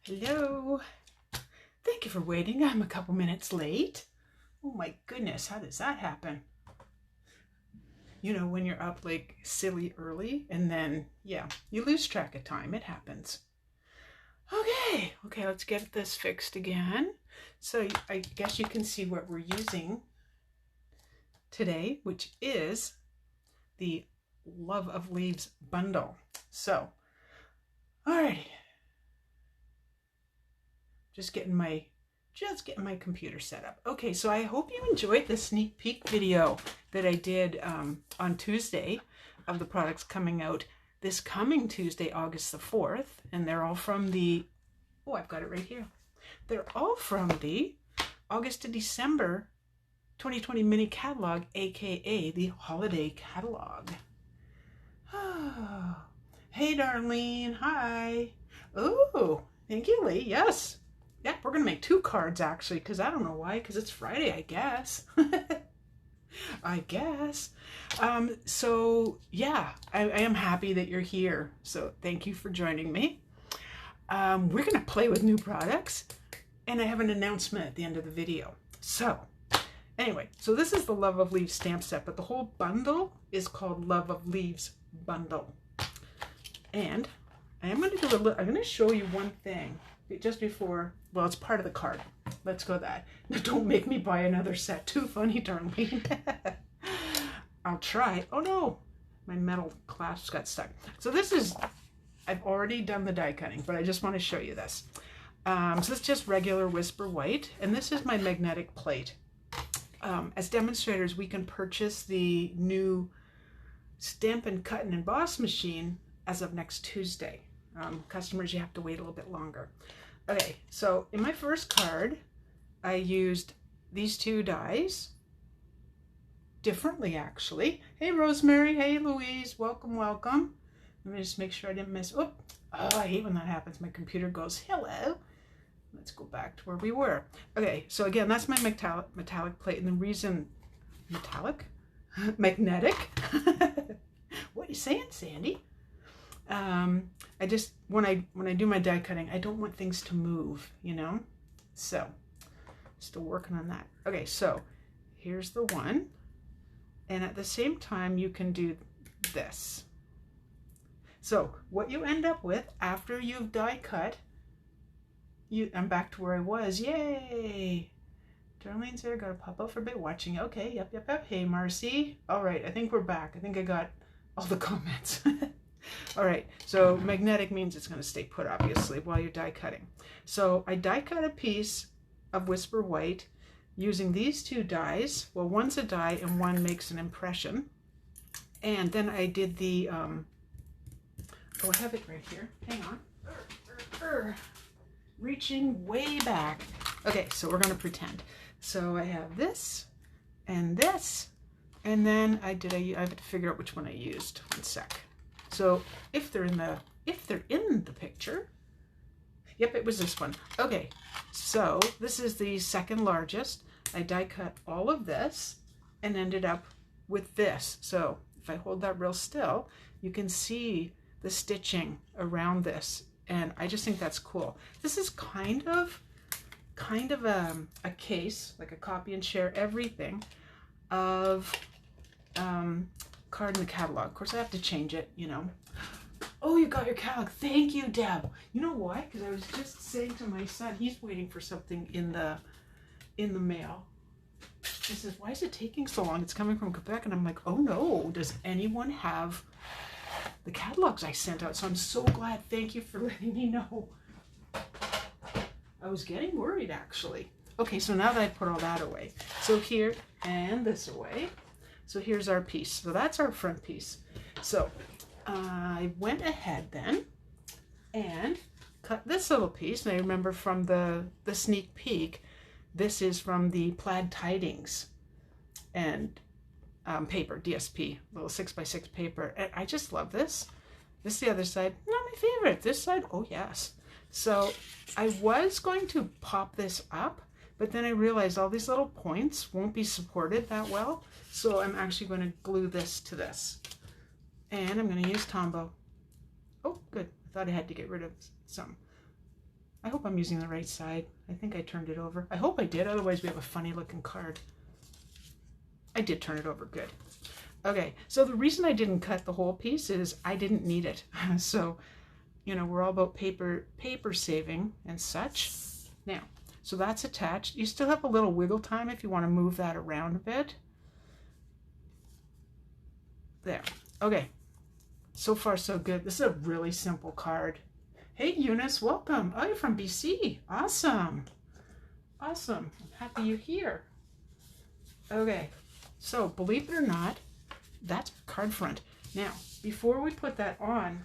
Hello. Thank you for waiting. I'm a couple minutes late. Oh my goodness, how does that happen? You know, when you're up like silly early and then, yeah, you lose track of time. It happens. Okay, let's get this fixed again. So I guess you can see what we're using today, which is the Love of Leaves bundle. So, alrighty. Just getting my computer set up. Okay, so I hope you enjoyed the sneak peek video that I did on Tuesday of the products coming out this coming Tuesday, August the 4th. And they're all from the, oh, I've got it right here. They're all from the August to December 2020 mini catalog, aka the holiday catalog. Oh, hey Darlene, hi. Oh, thank you, Lee. Yes. Yeah, we're going to make 2 cards actually, because I don't know why, because it's Friday, I guess. I guess. So yeah, I am happy that you're here. So thank you for joining me. We're going to play with new products, and I have an announcement at the end of the video. So anyway, so this is the Love of Leaves stamp set, but the whole bundle is called Love of Leaves Bundle. And I am going to do I'm going to show you one thing just before, well, it's part of the card. Let's go that. Don't make me buy another set. Too funny, Darlene. I'll try. Oh no, my metal clasp got stuck. So this is, I've already done the die cutting, but I just want to show you this. So this is just regular Whisper White, and this is my magnetic plate. As demonstrators, we can purchase the new Stampin' Cut and Emboss machine as of next Tuesday. Customers, you have to wait a little bit longer. Okay, so in my first card, I used these 2 dies differently, actually. Hey, Rosemary. Hey, Louise. Welcome, welcome. Let me just make sure I didn't miss. Oh, I hate when that happens. My computer goes, hello. Let's go back to where we were. Okay, so again, that's my metallic plate, and the reason metallic, magnetic. What are you saying, Sandy? I just, when I do my die cutting, I don't want things to move, you know? So, still working on that. Okay, so here's the one. And at the same time, you can do this. So, what you end up with after you've die cut, I'm back to where I was. Yay! Darlene's there, gotta pop out for a bit watching. Okay, yep. Hey, Marcy. All right, I think we're back. I think I got all the comments. All right, so magnetic means it's going to stay put, obviously, while you're die cutting. So I die cut a piece of Whisper White using these 2 dies. Well, one's a die and one makes an impression. And then I did the, oh, I have it right here. Hang on. Reaching way back. Okay, so we're going to pretend. So I have this, and then I have to figure out which one I used. One sec. So if they're in the picture, yep, it was this one. Okay, so this is the second largest. I die cut all of this and ended up with this. So if I hold that real still, you can see the stitching around this, and I just think that's cool. This is kind of a case, like a copy and share everything of card in the catalog. Of course, I have to change it, you know. Oh, you got your catalog. Thank you, Deb. You know why? Because I was just saying to my son, he's waiting for something in the mail. He says, why is it taking so long? It's coming from Quebec. And I'm like, oh no, does anyone have the catalogs I sent out? So I'm so glad. Thank you for letting me know. I was getting worried, actually. Okay, so now that I put all that away, so here, and this away, so here's our piece. So that's our front piece. So I went ahead then and cut this little piece. And I remember from the sneak peek, this is from the Plaid Tidings and paper, DSP, little 6x6 paper. And I just love this. This is the other side, not my favorite. This side, oh yes. So I was going to pop this up, but then I realized all these little points won't be supported that well. So I'm actually going to glue this to this. And I'm going to use Tombow. Oh, good. I thought I had to get rid of some. I hope I'm using the right side. I think I turned it over. I hope I did, otherwise we have a funny looking card. I did turn it over, good. Okay, so the reason I didn't cut the whole piece is I didn't need it. So, you know, we're all about paper saving and such. Now, so that's attached. You still have a little wiggle time if you want to move that around a bit. There. Okay. So far, so good. This is a really simple card. Hey, Eunice, welcome. Oh, you're from BC. Awesome. Awesome. I'm happy you're here. Okay. So, believe it or not, that's card front. Now, before we put that on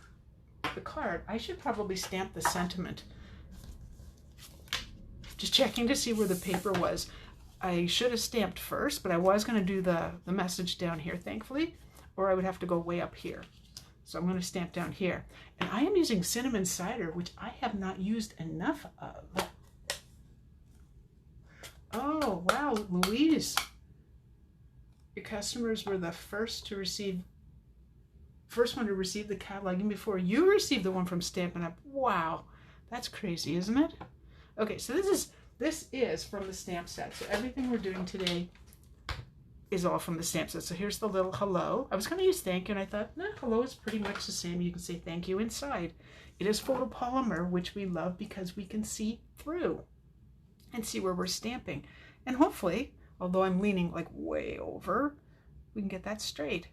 the card, I should probably stamp the sentiment. Just checking to see where the paper was. I should have stamped first, but I was going to do the message down here, thankfully, or I would have to go way up here. So I'm going to stamp down here. And I am using cinnamon cider, which I have not used enough of. Oh, wow, Louise. Your customers were the first one to receive the catalog even before you received the one from Stampin' Up. Wow, that's crazy, isn't it? Okay, so this is from the stamp set. So everything we're doing today is all from the stamp set. So here's the little hello. I was going to use thank you, and I thought, no, hello is pretty much the same. You can say thank you inside. It is photopolymer, which we love because we can see through and see where we're stamping. And hopefully, although I'm leaning like way over, we can get that straight.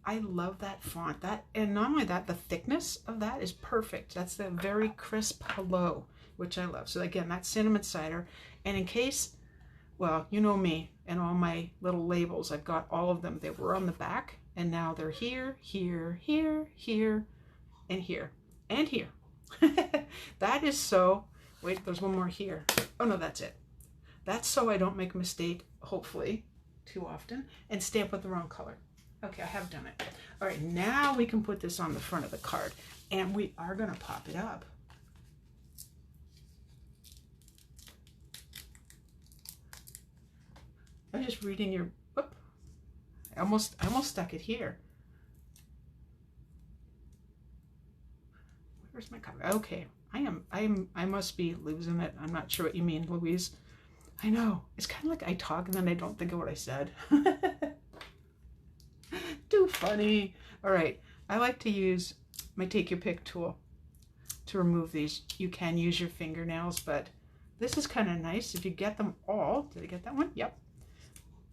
I love that font. And not only that, the thickness of that is perfect. That's the very crisp hello, which I love. So again, that's cinnamon cider. And in case, well, you know me and all my little labels, I've got all of them. They were on the back, and now they're here, here, here, here, and here, and here. That is so, wait, there's one more here. Oh no, that's it. That's so I don't make a mistake, hopefully, too often, and stamp with the wrong color. Okay, I have done it. All right, now we can put this on the front of the card, and we are going to pop it up. I'm just reading your, whoop, I almost stuck it here. Where's my cover? Okay, I must be losing it. I'm not sure what you mean, Louise. I know, it's kind of like I talk and then I don't think of what I said. Too funny. All right, I like to use my Take Your Pick tool to remove these. You can use your fingernails, but this is kind of nice. If you get them all, did I get that one? Yep.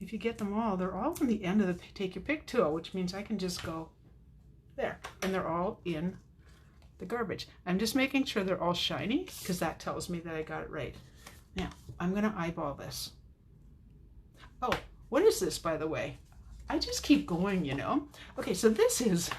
If you get them all, they're all on the end of the Take Your Pick tool, which means I can just go there, and they're all in the garbage. I'm just making sure they're all shiny because that tells me that I got it right. Now, I'm going to eyeball this. Oh, what is this, by the way? I just keep going, you know. Okay, so this is,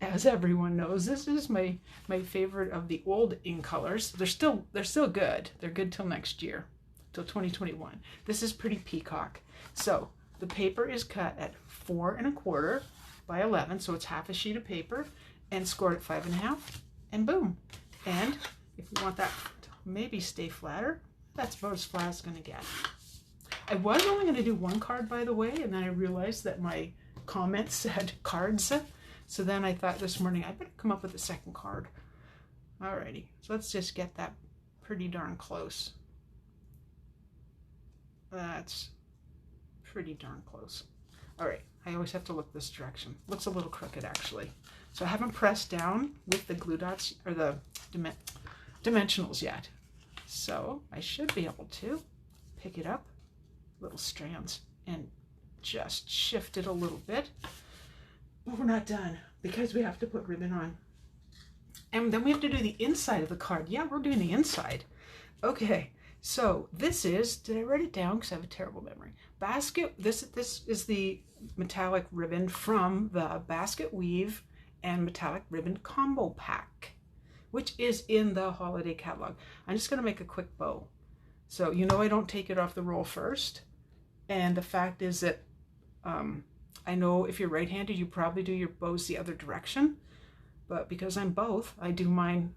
as everyone knows, this is my favorite of the old ink colors. They're still good. They're good till next year, till 2021. This is Pretty Peacock. So the paper is cut at 4 1/4 by 11, so it's half a sheet of paper, and scored at 5 1/2, and boom. And if you want that to maybe stay flatter, that's about as flat as it's going to get. I was only going to do one card, by the way, and then I realized that my comments said cards. So then I thought this morning, I better come up with a second card. Alrighty, so let's just get that pretty darn close. That's pretty darn close. All right, I always have to look this direction. Looks a little crooked, actually. So I haven't pressed down with the glue dots or the dimensionals yet. So I should be able to pick it up, little strands, and just shift it a little bit. But we're not done because we have to put ribbon on. And then we have to do the inside of the card. Yeah, we're doing the inside. Okay, so this is, did I write it down? Because I have a terrible memory. Basket, this is the metallic ribbon from the Basket Weave and Metallic Ribbon Combo Pack, which is in the holiday catalog. I'm just going to make a quick bow. So you know I don't take it off the roll first. And the fact is that I know if you're right-handed, you probably do your bows the other direction. But because I'm both, I do mine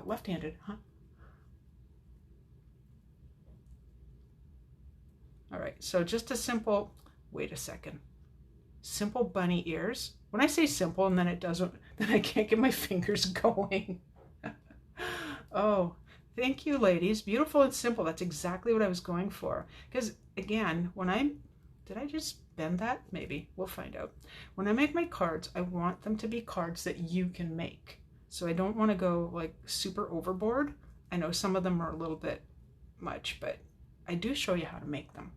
left-handed. Huh? All right, so just a simple, wait a second, simple bunny ears. When I say simple and then it doesn't, then I can't get my fingers going. Oh, thank you, ladies. Beautiful and simple. That's exactly what I was going for. Because again, did I just bend that? Maybe. We'll find out. When I make my cards, I want them to be cards that you can make. So I don't want to go like super overboard. I know some of them are a little bit much, but I do show you how to make them.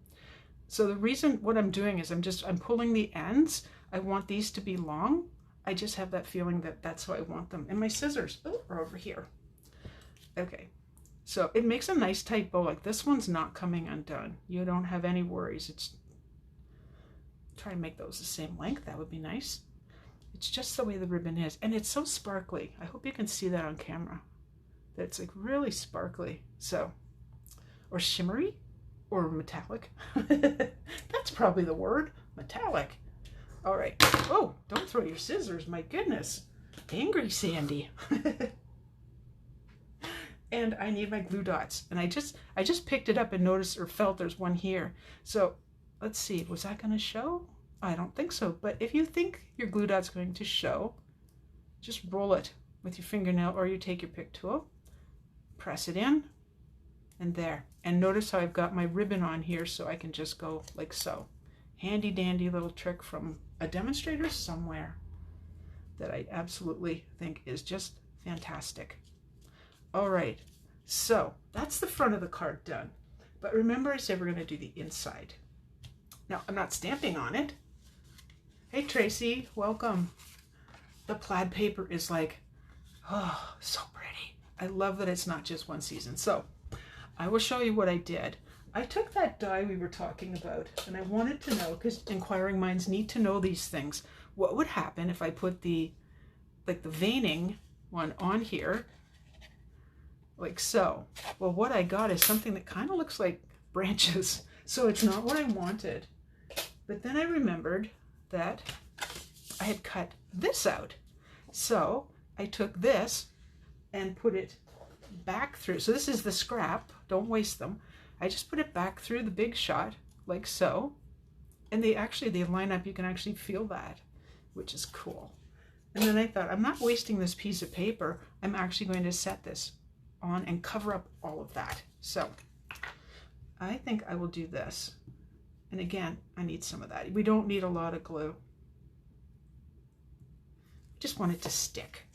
So the reason what I'm doing is I'm pulling the ends. I want these to be long. I just have that feeling that that's how I want them. And my scissors are over here. Okay. So it makes a nice tight bow. Like this one's not coming undone. You don't have any worries. Try and make those the same length. That would be nice. It's just the way the ribbon is. And it's so sparkly. I hope you can see that on camera. That's like really sparkly. So, or shimmery or metallic. That's probably the word, metallic. All right. Oh, don't throw your scissors. My goodness. Angry Sandy. And I need my glue dots. And I just picked it up and noticed or felt there's one here. So let's see, was that going to show? I don't think so. But if you think your glue dot's going to show, just roll it with your fingernail or you take your pick tool, press it in, and there. And notice how I've got my ribbon on here so I can just go like so. Handy dandy little trick from a demonstrator somewhere that I absolutely think is just fantastic. All right, so that's the front of the card done. But remember I said we're going to do the inside. Now, I'm not stamping on it. Hey, Tracy, welcome. The plaid paper is like, oh, so pretty. I love that it's not just one season. So I will show you what I did. I took that die we were talking about, and I wanted to know, because inquiring minds need to know these things, what would happen if I put the veining one on here, like so. Well, what I got is something that kind of looks like branches, so it's not what I wanted. But then I remembered that I had cut this out. So I took this and put it back through. So this is the scrap, don't waste them. I just put it back through the big shot, like so. And they line up, you can actually feel that, which is cool. And then I thought, I'm not wasting this piece of paper. I'm actually going to set this on and cover up all of that. So I think I will do this. And again, I need some of that. We don't need a lot of glue. Just want it to stick.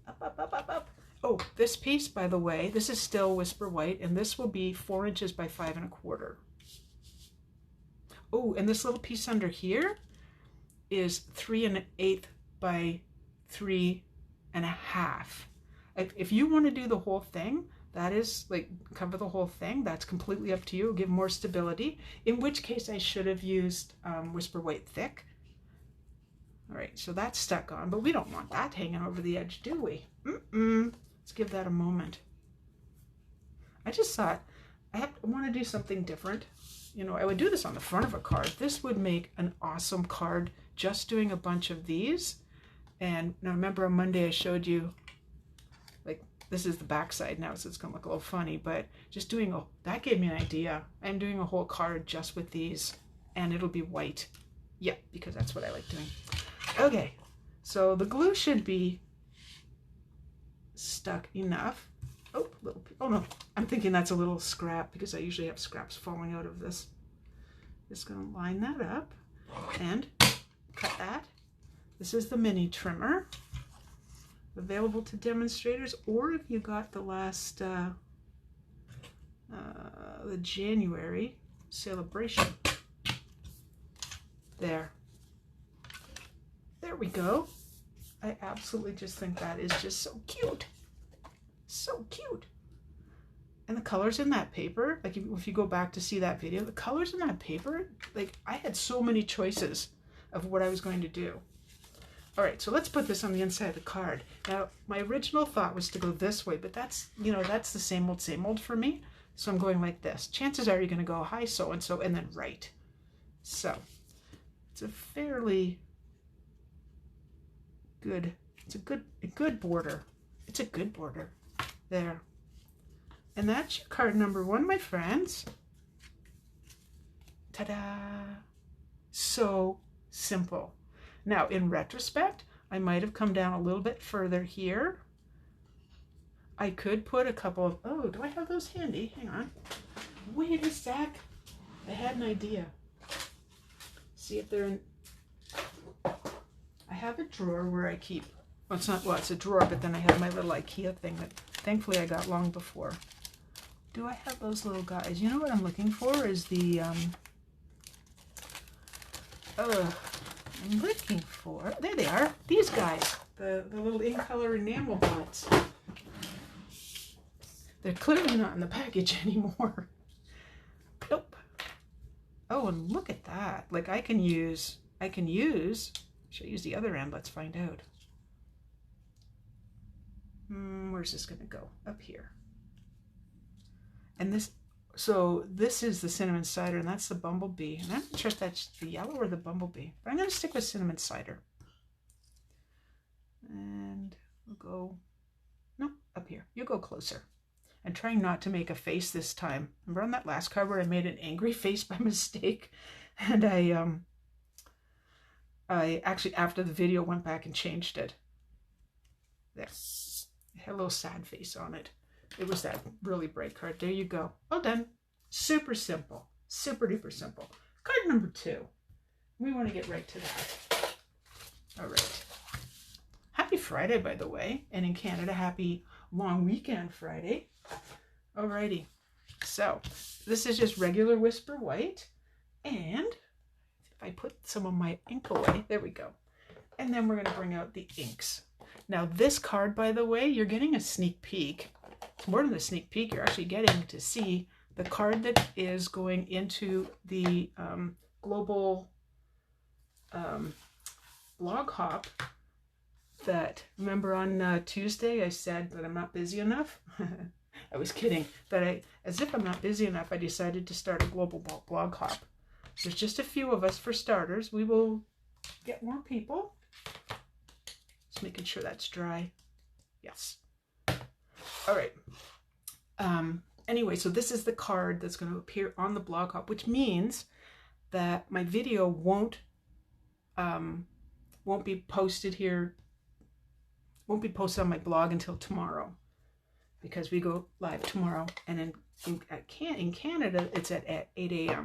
Up, up, up, up, up. Oh, this piece, by the way, this is still Whisper White, and this will be 4 inches by 5 1/4. Oh, and this little piece under here is 3 1/8 by 3 1/2. If you want to do the whole thing, that is like cover the whole thing, that's completely up to you. Give more stability, in which case I should have used Whisper White Thick. All right, so that's stuck on, but we don't want that hanging over the edge, do we? Let's give that a moment. I just thought I want to do something different. You know, I would do this on the front of a card. This would make an awesome card, just doing a bunch of these. And now remember on Monday I showed you, like, this is the back side now, so it's gonna look a little funny, but just doing that gave me an idea. I'm doing a whole card just with these, and it'll be white. Yeah, because that's what I like doing. Okay, so the glue should be stuck enough. Oh no, I'm thinking that's a little scrap because I usually have scraps falling out of this. Just gonna line that up and cut that. This is the mini trimmer, available to demonstrators, or if you got the last the January celebration. There we go. I absolutely just think that is just so cute. So cute. And the colors in that paper, like if you go back to see that video, the colors in that paper, like I had so many choices of what I was going to do. All right, so let's put this on the inside of the card. Now, my original thought was to go this way, but that's, you know, that's the same old for me. So I'm going like this. Chances are you're going to go hi so-and-so and then right. So it's a fairly good, it's a good border. It's a good border. There. And that's your card number 1, my friends. Ta-da! So simple. Now, in retrospect, I might have come down a little bit further here. I could put a couple of, oh, do I have those handy? Hang on. Wait a sec. I had an idea. See if they're in, I have a drawer where I keep, well, it's not, well, it's a drawer, but then I have my little IKEA thing that thankfully I got long before. Do I have those little guys? You know what I'm looking for is the, I'm looking for, there they are, these guys, the little in-color enamel dots. They're clearly not in the package anymore. Nope. Oh, and look at that. Like I can use, should I use the other end? Let's find out. Where's this gonna go? Up here. And this, so this is the cinnamon cider and that's the bumblebee. And I'm not sure if that's the yellow or the bumblebee, but I'm gonna stick with cinnamon cider. And we'll go, no, up here. You go closer. I'm trying not to make a face this time. Remember on that last card where I made an angry face by mistake? And I actually, after the video, went back and changed it. There. It had a little sad face on it. It was that really bright card. There you go. Well done. Super simple. Super duper simple. Card number 2. We want to get right to that. All right. Happy Friday, by the way. And in Canada, happy long weekend Friday. Alrighty, so this is just regular Whisper White, and if I put some of my ink away, there we go. And then we're going to bring out the inks. Now this card, by the way, you're getting a sneak peek. It's more than a sneak peek, you're actually getting to see the card that is going into the global blog hop that, remember on Tuesday I said that I'm not busy enough? I was kidding, but as if I'm not busy enough, I decided to start a global blog hop. There's just a few of us for starters. We will get more people. Just making sure that's dry. Yes. All right. Anyway, so this is the card that's going to appear on the blog hop, which means that my video won't be posted here. Won't be posted on my blog until tomorrow, because we go live tomorrow, and in Canada it's at 8 a.m.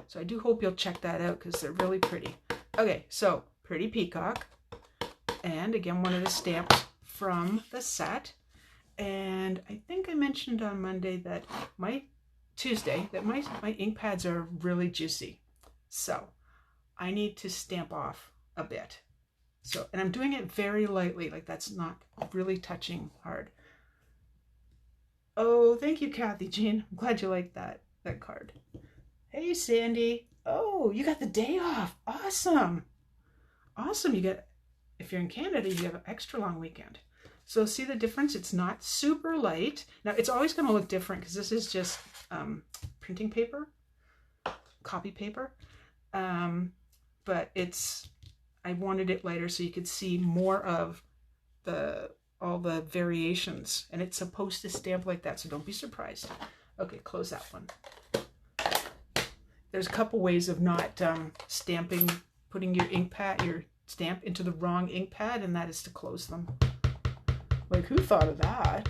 So I do hope you'll check that out because they're really pretty. Okay, so Pretty Peacock, and again one of the stamps from the set. And I think I mentioned on Monday that Tuesday that my ink pads are really juicy, so I need to stamp off a bit. So, and I'm doing it very lightly, like that's not really touching hard. Oh, thank you, Kathy Jean. I'm glad you like that card. Hey, Sandy. Oh, you got the day off. Awesome. Awesome. You get, if you're in Canada, you have an extra long weekend. So see the difference? It's not super light. Now, it's always going to look different because this is just printing paper, copy paper. But I wanted it lighter so you could see more of all the variations, and it's supposed to stamp like that, so don't be surprised. Okay, close that one. There's a couple ways of not stamping, putting your stamp into the wrong ink pad, and that is to close them. Like, who thought of that?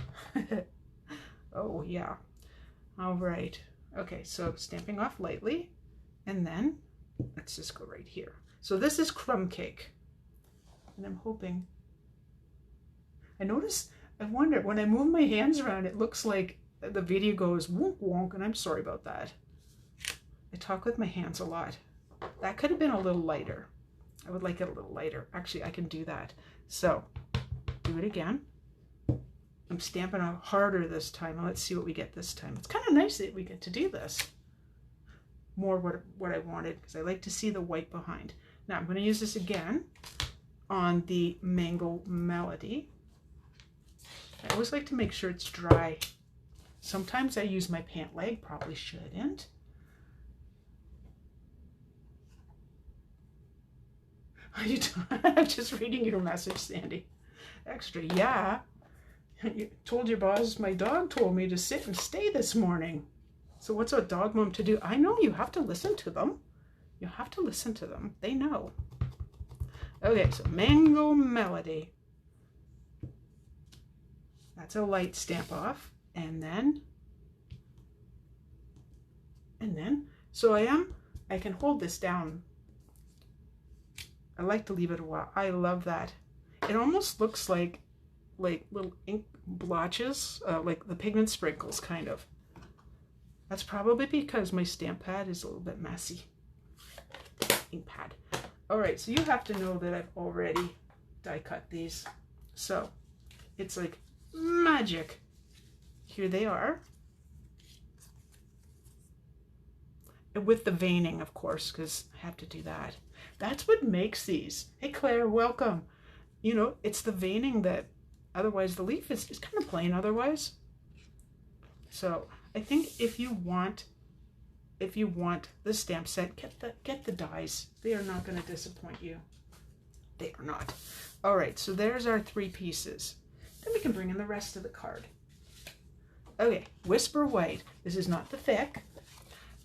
Oh yeah. All right. Okay, so stamping off lightly, and then let's just go right here. So this is Crumb Cake, and I'm hoping, I wonder, when I move my hands around, it looks like the video goes wonk wonk, and I'm sorry about that. I talk with my hands a lot. That could have been a little lighter. I would like it a little lighter. Actually, I can do that. So, do it again. I'm stamping out harder this time, and let's see what we get this time. It's kind of nice that we get to do this. More what I wanted, because I like to see the white behind. Now I'm going to use this again on the Mango Melody. I always like to make sure it's dry. Sometimes I use my pant leg, probably shouldn't. I'm just reading your message, Sandy. Extra, yeah. You told your boss my dog told me to sit and stay this morning. So what's a dog mom to do? I know, you have to listen to them. You have to listen to them. They know. Okay, so Mango Melody. That's a light stamp off. And then, so I can hold this down. I like to leave it a while. I love that. It almost looks like little ink blotches, like the pigment sprinkles, kind of. That's probably because my stamp pad is a little bit messy. Ink pad. All right, so you have to know that I've already die cut these. So it's like magic. Here they are. And with the veining, of course, because I have to do that. That's what makes these. Hey, Claire, welcome. You know, it's the veining that, otherwise the leaf is kind of plain otherwise. So I think if you want the stamp set, get the dies. They are not going to disappoint you. They are not. All right, so there's our 3 pieces. Then we can bring in the rest of the card. Okay, Whisper White. This is not the thick.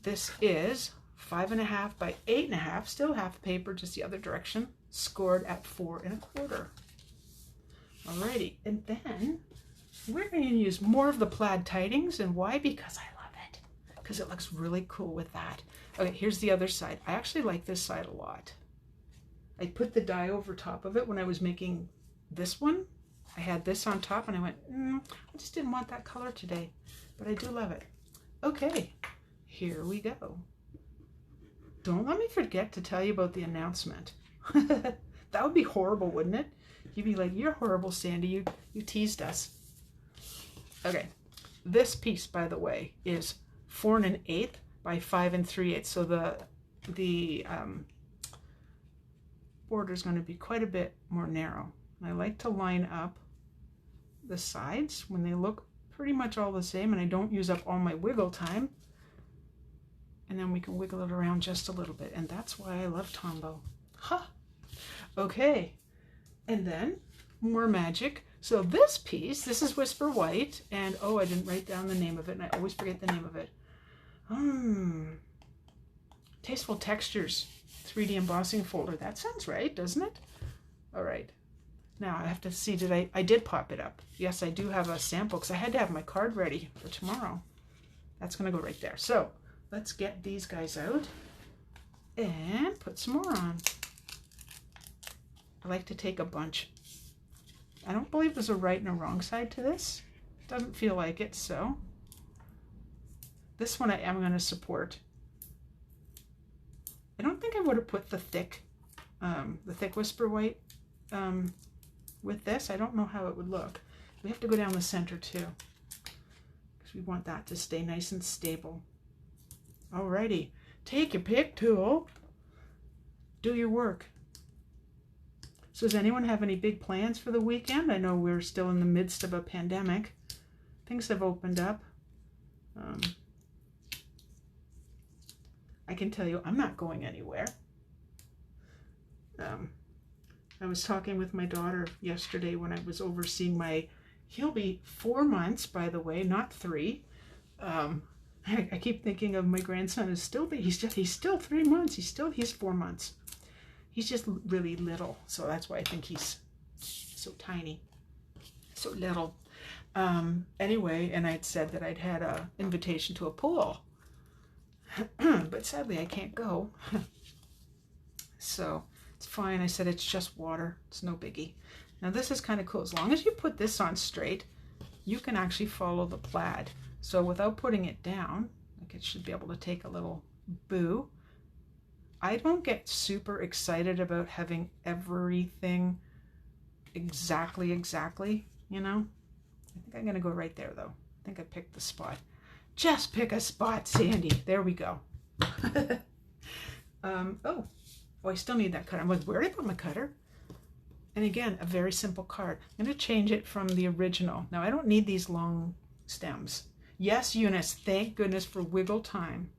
This is 5.5 by 8.5, still half paper, just the other direction, scored at 4 1/4. Alrighty, and then we're going to use more of the plaid tidings, and why? Because I love it. Because it looks really cool with that. Okay, here's the other side. I actually like this side a lot. I put the die over top of it when I was making this one. I had this on top, and I went, I just didn't want that color today, but I do love it. Okay, here we go. Don't let me forget to tell you about the announcement. That would be horrible, wouldn't it? You'd be like, you're horrible, Sandy. You teased us. Okay, this piece, by the way, is 4 1/8 by 5 3/8. So the border is going to be quite a bit more narrow. I like to line up the sides when they look pretty much all the same, and I don't use up all my wiggle time. And then we can wiggle it around just a little bit, and that's why I love Tombow. Ha! Okay, and then more magic. So this piece, this is Whisper White, and oh, I didn't write down the name of it, and I always forget the name of it. Tasteful Textures 3D embossing folder. That sounds right, doesn't it? All right. Now I have to see, I did pop it up. Yes, I do have a sample because I had to have my card ready for tomorrow. That's going to go right there. So let's get these guys out and put some more on. I like to take a bunch. I don't believe there's a right and a wrong side to this. Doesn't feel like it, so. This one I am going to support. I don't think I would have put the thick Whisper White with this. I don't know how it would look. We have to go down the center too, because we want that to stay nice and stable. Alrighty, take your pick tool, do your work. So does anyone have any big plans for the weekend? I know we're still in the midst of a pandemic. Things have opened up. I can tell you I'm not going anywhere. I was talking with my daughter yesterday when I was overseeing he'll be 4 months, by the way, not 3. I keep thinking of my grandson is still, he's still 3 months. He's 4 months. He's just really little. So that's why I think he's so tiny, so little. Anyway, and I'd said that I'd had an invitation to a pool, but sadly I can't go. So it's fine. I said it's just water. It's no biggie. Now this is kind of cool. As long as you put this on straight, you can actually follow the plaid. So without putting it down, like it should be able to take a little boo. I don't get super excited about having everything exactly, you know. I think I'm going to go right there, though. I think I picked the spot. Just pick a spot, Sandy. There we go. Oh, I still need that cutter. I'm like, where did I put my cutter? And again, a very simple card. I'm going to change it from the original. Now, I don't need these long stems. Yes, Eunice, thank goodness for wiggle time.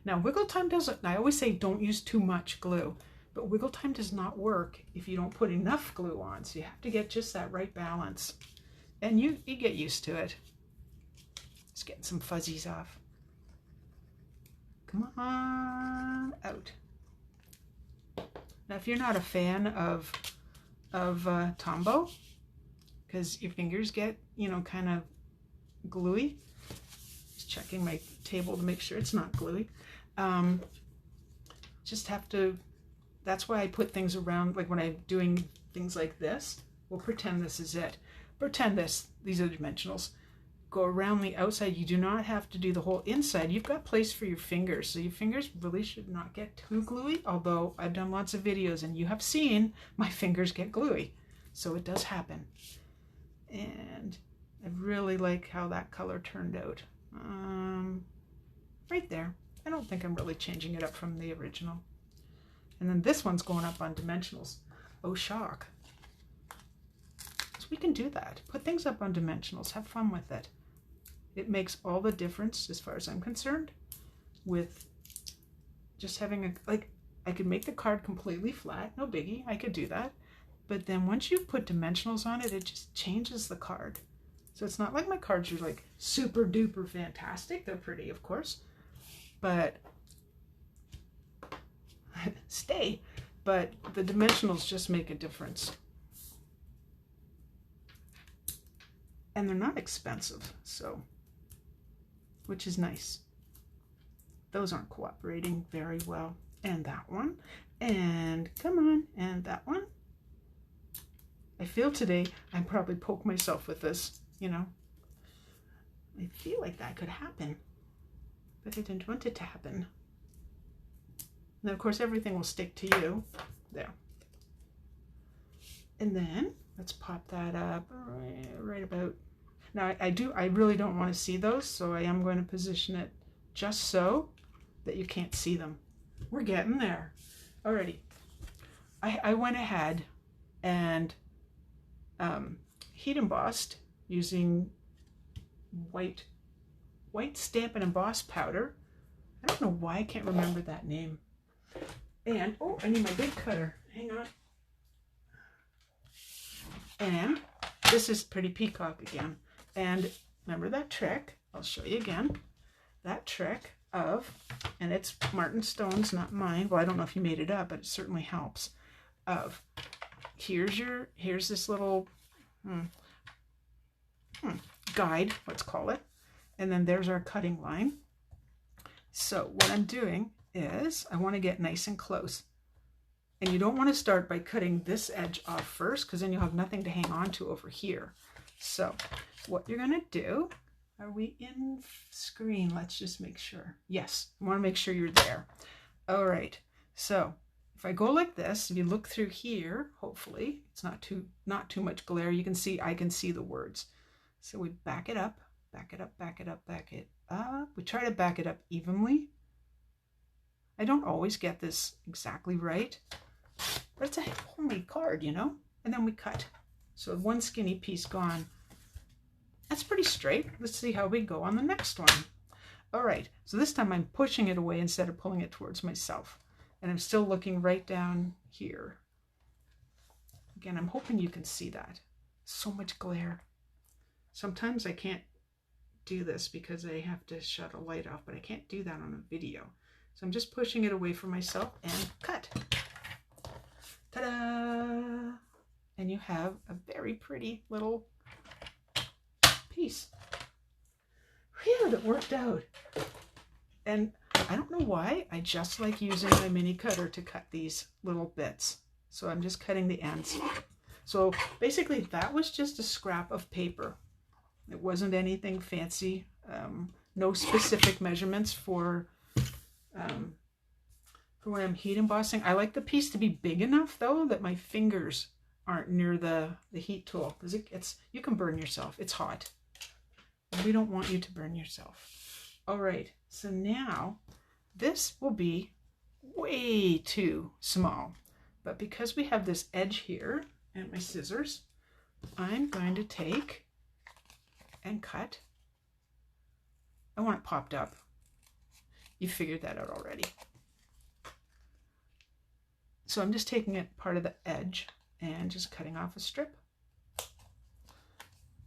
Now, wiggle time doesn't, I always say don't use too much glue, but wiggle time does not work if you don't put enough glue on. So you have to get just that right balance. And you get used to it. Just getting some fuzzies off. Come on out. Now, if you're not a fan of Tombow, because your fingers get, you know, kind of gluey, just checking my table to make sure it's not gluey. Just have to, that's why I put things around, like when I'm doing things like this, we'll pretend this is it. Pretend these are dimensionals. Go around the outside. You do not have to do the whole inside. You've got place for your fingers, so your fingers really should not get too gluey, although I've done lots of videos and you have seen my fingers get gluey, so it does happen. And I really like how that color turned out. Right there. I don't think I'm really changing it up from the original. And then this one's going up on dimensionals. Oh, shock. So we can do that. Put things up on dimensionals. Have fun with it. It makes all the difference, as far as I'm concerned, with just having a, like, I could make the card completely flat. No biggie. I could do that. But then once you put dimensionals on it, it just changes the card. So it's not like my cards are like super duper fantastic. They're pretty, of course. But stay. But the dimensionals just make a difference. And they're not expensive, so, which is nice. Those aren't cooperating very well. And that one. And come on. And that one. I feel today I probably poke myself with this, you know. I feel like that could happen. But I didn't want it to happen. Now, of course, everything will stick to you. There. And then let's pop that up right about. Now, I really don't want to see those, so I am going to position it just so that you can't see them. We're getting there. Alrighty. I went ahead and heat embossed using white Stampin' Emboss powder. I don't know why I can't remember that name. And, oh, I need my big cutter. Hang on. And this is Pretty Peacock again. And remember that trick? I'll show you again. That trick of, and it's Martin Stone's, not mine. Well, I don't know if you made it up, but it certainly helps. Of, here's this little guide, let's call it. And then there's our cutting line. So what I'm doing is I want to get nice and close. And you don't want to start by cutting this edge off first, because then you'll have nothing to hang on to over here. So what you're going to do, are we in screen? Let's just make sure. Yes, I want to make sure you're there. All right. So if I go like this, if you look through here, hopefully it's not too much glare. You can see, I can see the words. So we back it up, back it up, back it up, back it up. We try to back it up evenly. I don't always get this exactly right, but it's a homemade card, you know? And then we cut. So one skinny piece gone. That's pretty straight. Let's see how we go on the next one. All right, so this time I'm pushing it away instead of pulling it towards myself. And I'm still looking right down here. Again, I'm hoping you can see that. So much glare. Sometimes I can't do this because I have to shut a light off, but I can't do that on a video. So I'm just pushing it away from myself and cut. Ta-da! And you have a very pretty little piece. Phew, that worked out. And I don't know why, I just like using my mini cutter to cut these little bits. So I'm just cutting the ends. So basically that was just a scrap of paper. It wasn't anything fancy. No specific measurements for when I'm heat embossing. I like the piece to be big enough though that my fingers aren't near the heat tool, because you can burn yourself. It's hot. And we don't want you to burn yourself. All right, so now this will be way too small, but because we have this edge here and my scissors, I'm going to take and cut. I want it popped up. You figured that out already. So I'm just taking it part of the edge and just cutting off a strip.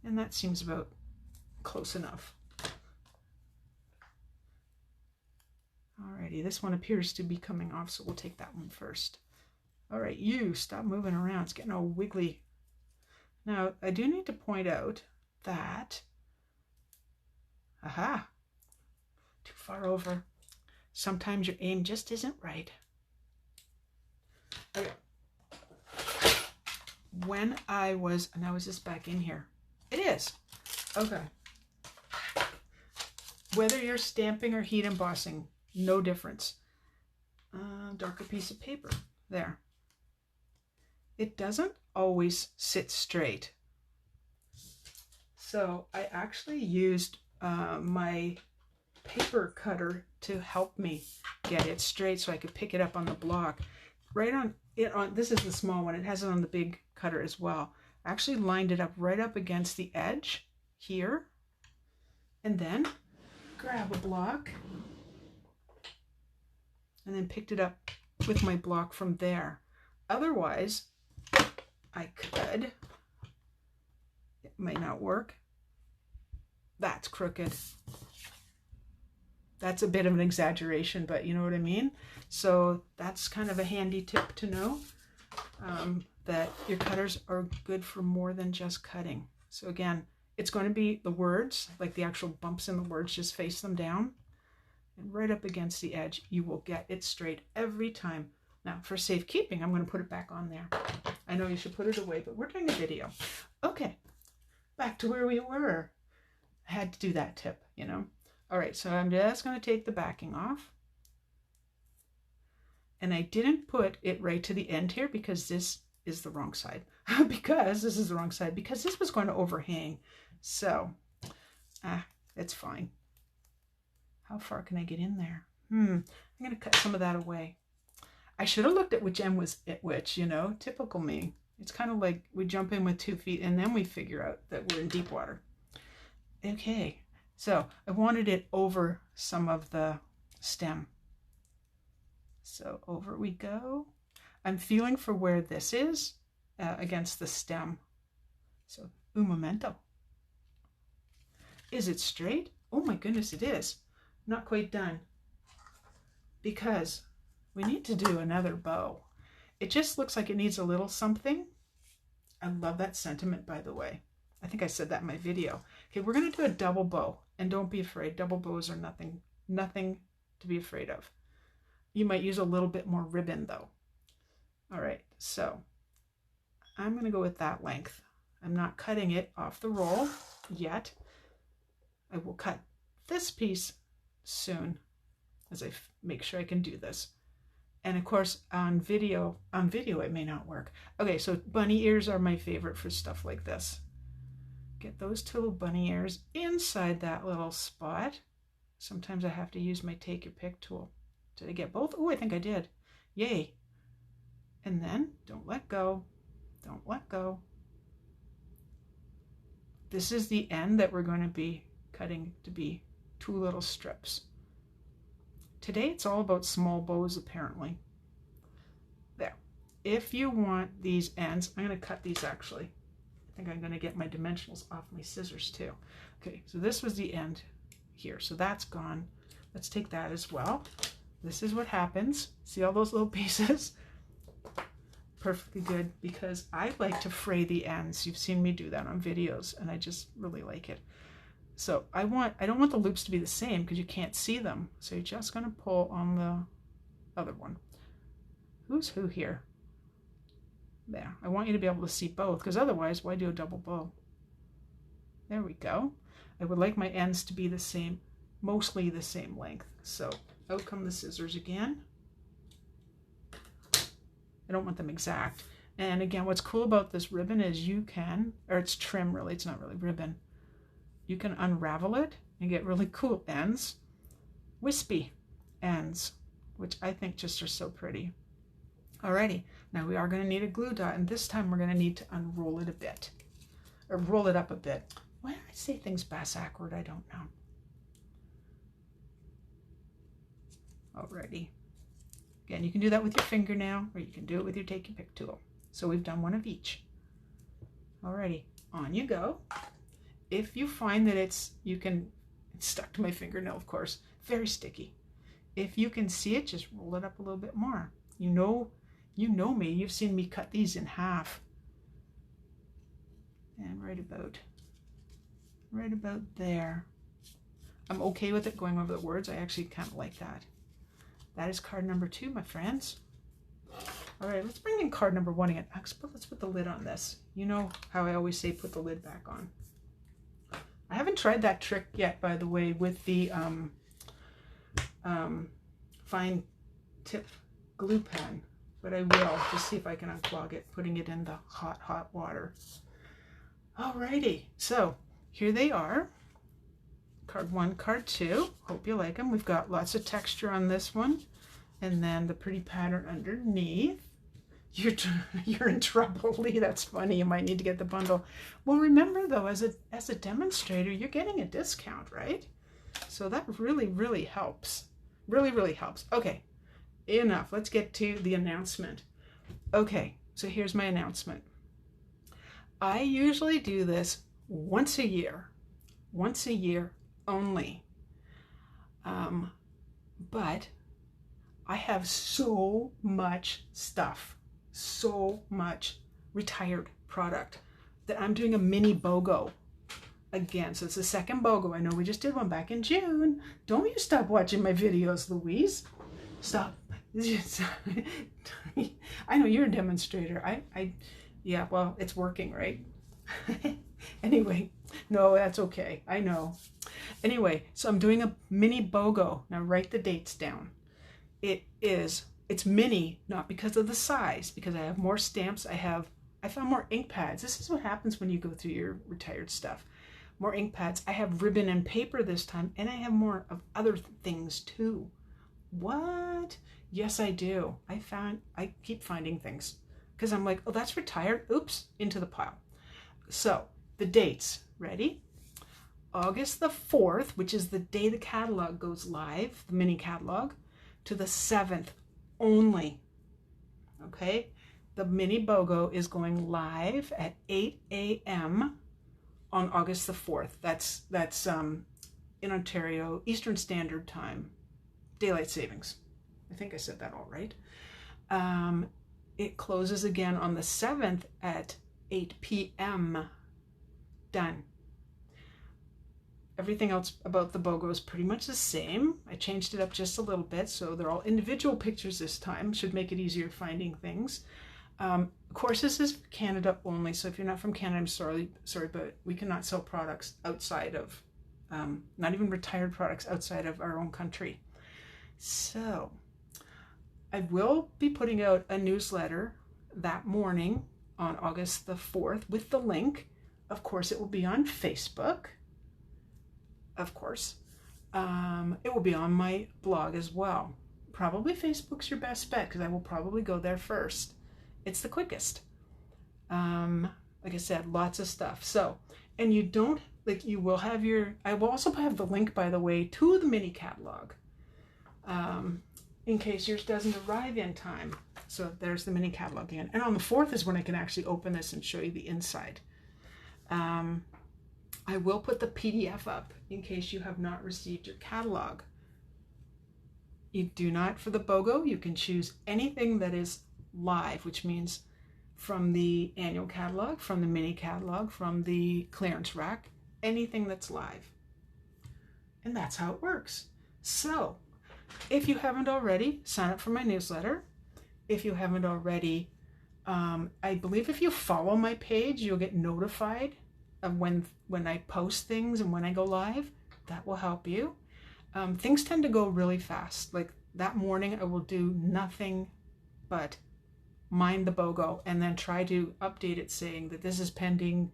And that seems about close enough. Alrighty, this one appears to be coming off, so we'll take that one first. All right, you stop moving around. It's getting all wiggly. Now, I do need to point out that, aha, too far over. Sometimes your aim just isn't right. Okay. When I was, now is this back in here? It is. Okay. Whether you're stamping or heat embossing, no difference. Darker piece of paper. There. It doesn't always sit straight. So I actually used my paper cutter to help me get it straight so I could pick it up on the block. Right on it, this is the small one. It has it on the big cutter as well. I actually lined it up right up against the edge here, and then grab a block and then picked it up with my block from there. Otherwise, I could, it might not work. That's crooked. That's a bit of an exaggeration, but you know what I mean? So that's kind of a handy tip to know, that your cutters are good for more than just cutting. So again, it's going to be the words, like the actual bumps in the words, just face them down and right up against the edge. You will get it straight every time. Now for safekeeping, I'm going to put it back on there. I know you should put it away, but we're doing a video. Okay, back to where we were. I had to do that tip, you know. All right, so I'm just going to take the backing off. And I didn't put it right to the end here because this is the wrong side. Because this this was going to overhang. So, it's fine. How far can I get in there? I'm going to cut some of that away. I should have looked at which end was at which, you know, typical me. It's kind of like we jump in with 2 feet and then we figure out that we're in deep water. Okay, so I wanted it over some of the stem. So over we go. I'm feeling for where this is against the stem. So, un momento. Is it straight? Oh my goodness, it is. Not quite done. Because we need to do another bow. It just looks like it needs a little something. I love that sentiment, by the way. I think I said that in my video. Okay, we're going to do a double bow. And don't be afraid. Double bows are nothing to be afraid of. You might use a little bit more ribbon though. All right, so I'm going to go with that length. I'm not cutting it off the roll yet. I will cut this piece soon as I make sure I can do this. And of course, on video it may not work. Okay, so bunny ears are my favorite for stuff like this. Get those 2 little bunny ears inside that little spot. Sometimes I have to use my take your pick tool. Did I get both? Oh, I think I did. Yay. And then don't let go. Don't let go. This is the end that we're going to be cutting to be 2 little strips. Today it's all about small bows apparently. There. If you want these ends, I'm going to cut these actually. I think I'm going to get my dimensionals off my scissors too. Okay, so this was the end here. So that's gone. Let's take that as well. This is what happens. See all those little pieces? Perfectly good, because I like to fray the ends. You've seen me do that on videos and I just really like it. So I don't want the loops to be the same because you can't see them. So you're just going to pull on the other one. Who's who here? There. I want you to be able to see both because otherwise why do a double bow? There we go. I would like my ends to be the same, mostly the same length. So out come the scissors again. I don't want them exact. And again, what's cool about this ribbon is you can, or it's trim really, it's not really ribbon. You can unravel it and get really cool ends, wispy ends, which I think just are so pretty. Alrighty, now we are going to need a glue dot, and this time we're going to need to unroll it a bit, or roll it up a bit. Why do I say things bass-ackward? I don't know. Alrighty. Again, you can do that with your fingernail, or you can do it with your take your pick tool. So we've done one of each. Alrighty, on you go. If you find that it's stuck to my fingernail, of course, very sticky. If you can see it, just roll it up a little bit more. You know You know me, you've seen me cut these in half. And right about there. I'm okay with it going over the words. I actually kind of like that. That is card number 2, my friends. All right, let's bring in card number 1 again. Let's put the lid on this. You know how I always say put the lid back on. I haven't tried that trick yet, by the way, with the fine tip glue pen, but I will just see if I can unclog it, putting it in the hot water. Alrighty, so here they are. Card 1, card 2. Hope you like them. We've got lots of texture on this one, and then the pretty pattern underneath. You're in trouble, Lee. That's funny. You might need to get the bundle. Well, remember though, as a demonstrator, you're getting a discount, right? So that really helps. Really helps. Okay, enough. Let's get to the announcement. Okay, so here's my announcement. I usually do this once a year only. But I have so much stuff, so much retired product that I'm doing a mini BOGO again. So it's the second BOGO. I know we just did one back in June. Don't you stop watching my videos, Louise. Stop. I know you're a demonstrator. Yeah, well, it's working, right? Anyway, no, that's okay. I know. Anyway, so I'm doing a mini BOGO. Now write the dates down. It's mini, not because of the size, because I have more stamps. I found more ink pads. This is what happens when you go through your retired stuff. More ink pads. I have ribbon and paper this time, and I have more of other things too. What? Yes, I do. I keep finding things because I'm like, oh, that's retired. Oops, into the pile. So the dates, ready? August the 4th, which is the day the catalog goes live, the mini catalog, to the 7th only. Okay, the mini BOGO is going live at 8 a.m. on August the 4th. That's in Ontario, Eastern Standard Time, daylight savings. I think I said that all right. It closes again on the 7th at 8 p.m. Done. Everything else about the BOGO is pretty much the same. I changed it up just a little bit, so they're all individual pictures this time. Should make it easier finding things. Of course, this is Canada only, so if you're not from Canada, I'm sorry, but we cannot sell products outside of, not even retired products outside of our own country. So I will be putting out a newsletter that morning on August the 4th with the link. Of course, it will be on Facebook. Of course. It will be on my blog as well. Probably Facebook's your best bet because I will probably go there first. It's the quickest. Like I said, lots of stuff. So, and you don't, like, you will have I will also have the link, by the way, to the mini catalog. In case yours doesn't arrive in time. So there's the mini catalog again. And on the 4th is when I can actually open this and show you the inside. I will put the PDF up in case you have not received your catalog. You do not, for the BOGO, you can choose anything that is live, which means from the annual catalog, from the mini catalog, from the clearance rack, anything that's live. And that's how it works. So, if you haven't already, sign up for my newsletter. If you haven't already, I believe if you follow my page, you'll get notified of when I post things and when I go live. That will help you. Things tend to go really fast. Like that morning, I will do nothing but mind the BOGO and then try to update it saying that this is pending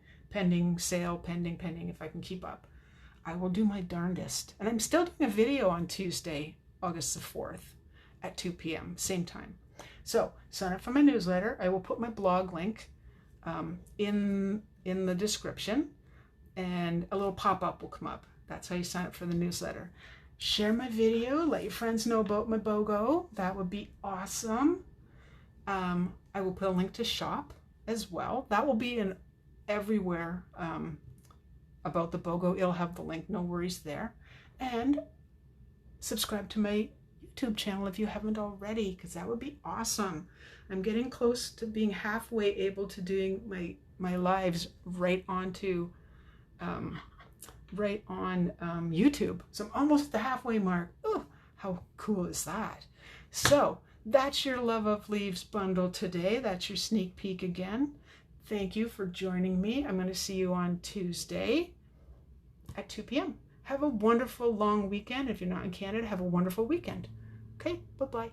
sale, pending, if I can keep up. I will do my darndest. And I'm still doing a video on Tuesday, August the 4th at 2 p.m., same time. So sign up for my newsletter. I will put my blog link in the description, and a little pop-up will come up. That's how you sign up for the newsletter. Share my video. Let your friends know about my BOGO. That would be awesome. I will put a link to shop as well. That will be in everywhere about the BOGO. It'll have the link. No worries there. And subscribe to my YouTube channel if you haven't already, because that would be awesome. I'm getting close to being halfway able to doing my lives right onto right on YouTube. So I'm almost at the halfway mark. Oh, how cool is that? So that's your Love of Leaves bundle today. That's your sneak peek again. Thank you for joining me. I'm going to see you on Tuesday at 2 p.m. Have a wonderful long weekend. If you're not in Canada, have a wonderful weekend. Okay, bye-bye.